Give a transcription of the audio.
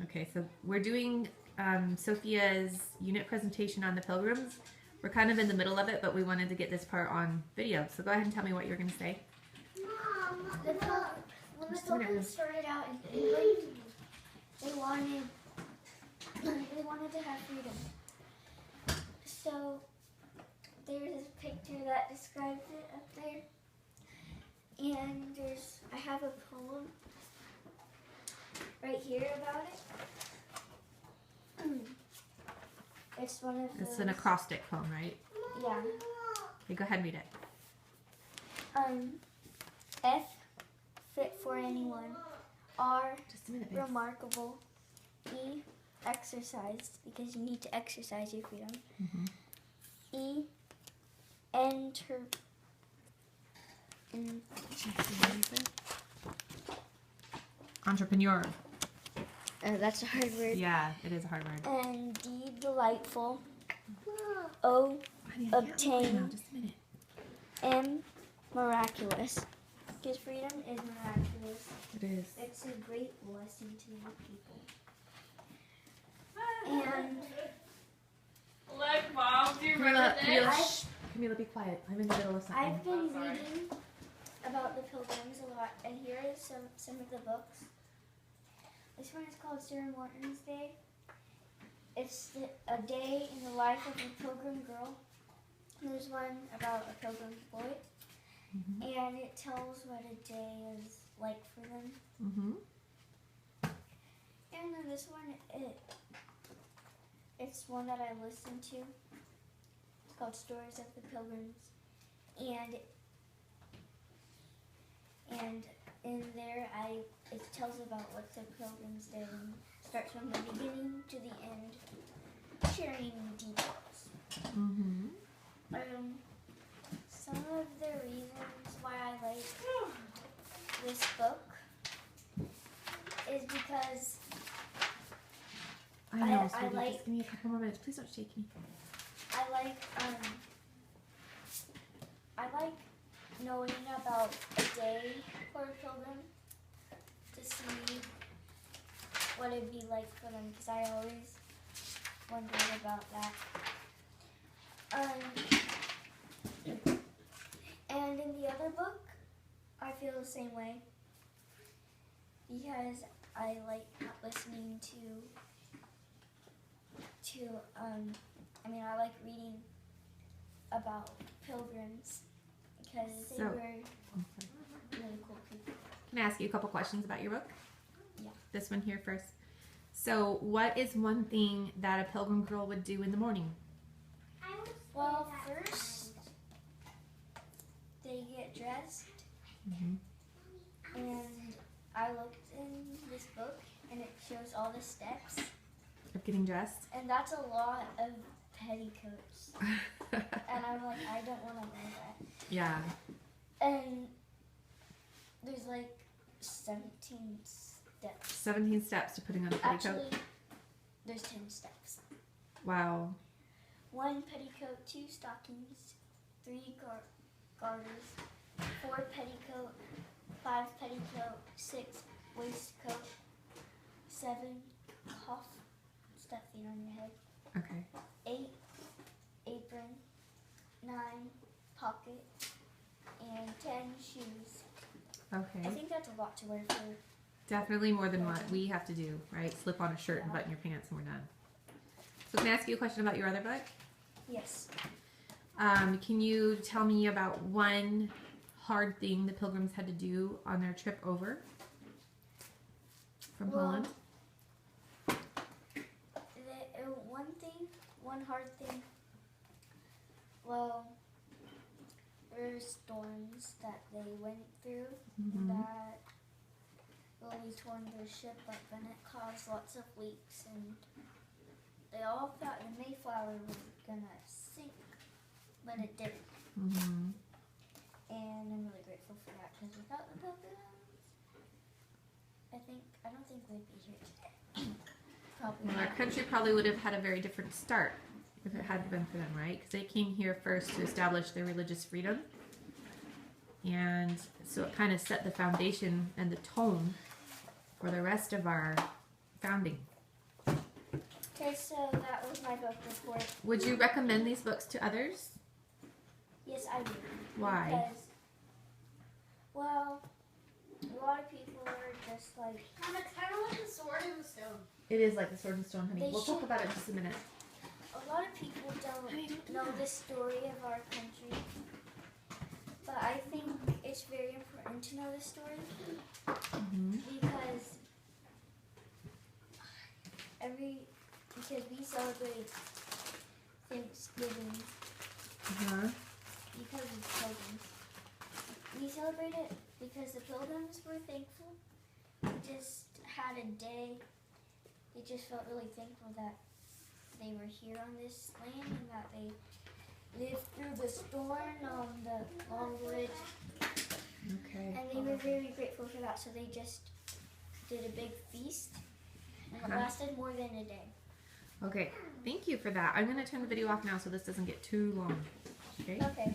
Okay, so we're doing Sophia's unit presentation on the Pilgrims. We're kind of in the middle of it, but we wanted to get this part on video. So go ahead and tell me what you're going to say. Mom, when the Pilgrims started out in England, they wanted to have freedom. So there's this picture that describes it up there. And I have a poem right here about it. It's one of those. It's an acrostic poem, right? Yeah. Okay, go ahead and read it. F, fit for anyone. R, Just a minute, babe. remarkable. E, exercised, because you need to exercise your freedom. Mm-hmm. E, Entrepreneur. that's a hard word. Yeah, it is a hard word. And D, delightful. O, Honey, I can't obtain. look now. Just a minute. M, miraculous. Because freedom is miraculous. It is. It's a great blessing to many people. And Look, Mom, do you remember this? Camila, be quiet. I'm in the middle of something. I've been reading about the Pilgrims a lot, and here is some of the books. This one is called Sir Martin's Day. It's a day in the life of a pilgrim girl. There's one about a pilgrim boy, and it tells what a day is like for them. Mm-hmm. And then this one, it's one that I listened to. It's called Stories of the Pilgrims, and in there it tells about what the Pilgrims did and starts from the beginning to the end, sharing details. Mm-hmm. Some of the reasons why I like this book is because I know, I sweetie. like- Just give me a couple more minutes. Please don't shake me. I like knowing about a day for a pilgrim to see what it'd be like for them, because I always wondered about that. And in the other book, I feel the same way, because I like listening I like reading about pilgrims because they were really cool people. Can I ask you a couple questions about your book? Yeah. This one here first. So, what is one thing that a pilgrim girl would do in the morning? Well, first they get dressed, and I looked in this book, and it shows all the steps. Of getting dressed? And that's a lot of petticoats. And I'm like, I don't want to wear that. Yeah. And there's like 17 steps. 17 steps to putting on a petticoat? Actually, there's 10 steps. Wow. 1 petticoat, 2 stockings, 3 garters, 4 petticoat, 5 petticoat, 6 waistcoat, 7 cuff stuffing on your head, Okay. 8 apron, 9 pocket, and 10 shoes. Okay. I think that's a lot to wear for. Definitely more than what we have to do, right? Slip on a shirt and button your pants and we're done. So can I ask you a question about your other book? Yes. Can you tell me about one hard thing the pilgrims had to do on their trip over from Holland? One hard thing. Well, there were storms that they went through that really torn their ship up, and it caused lots of leaks, and they all thought the Mayflower was gonna sink, but it didn't. And I'm really grateful for that, because without the Pilgrims, I don't think we'd be here today. Probably Well, not. our country probably would have had a very different start if it hadn't been for them, right? Because they came here first to establish their religious freedom. And so it kind of set the foundation and the tone for the rest of our founding. Okay, so that was my book report. Would you recommend these books to others? Yes, I do. Why? Because, well, a lot of people are just like, Mom, it's kind of like the sword and the stone. It is like the Sword and Stone, honey. They We'll talk should- about it in just a minute. a lot of people Honey, don't don't do know that. the story of our country. But I think it's very important to know the story because we celebrate Thanksgiving because of the Pilgrims. We celebrate it because the Pilgrims were thankful. They just had a day. They just felt really thankful that they were here on this land and that they lived through the storm on the long bridge. Okay. And they were very grateful for that, so they just did a big feast. And it lasted more than a day. Okay. Thank you for that. I'm going to turn the video off now so this doesn't get too long. Okay? Okay.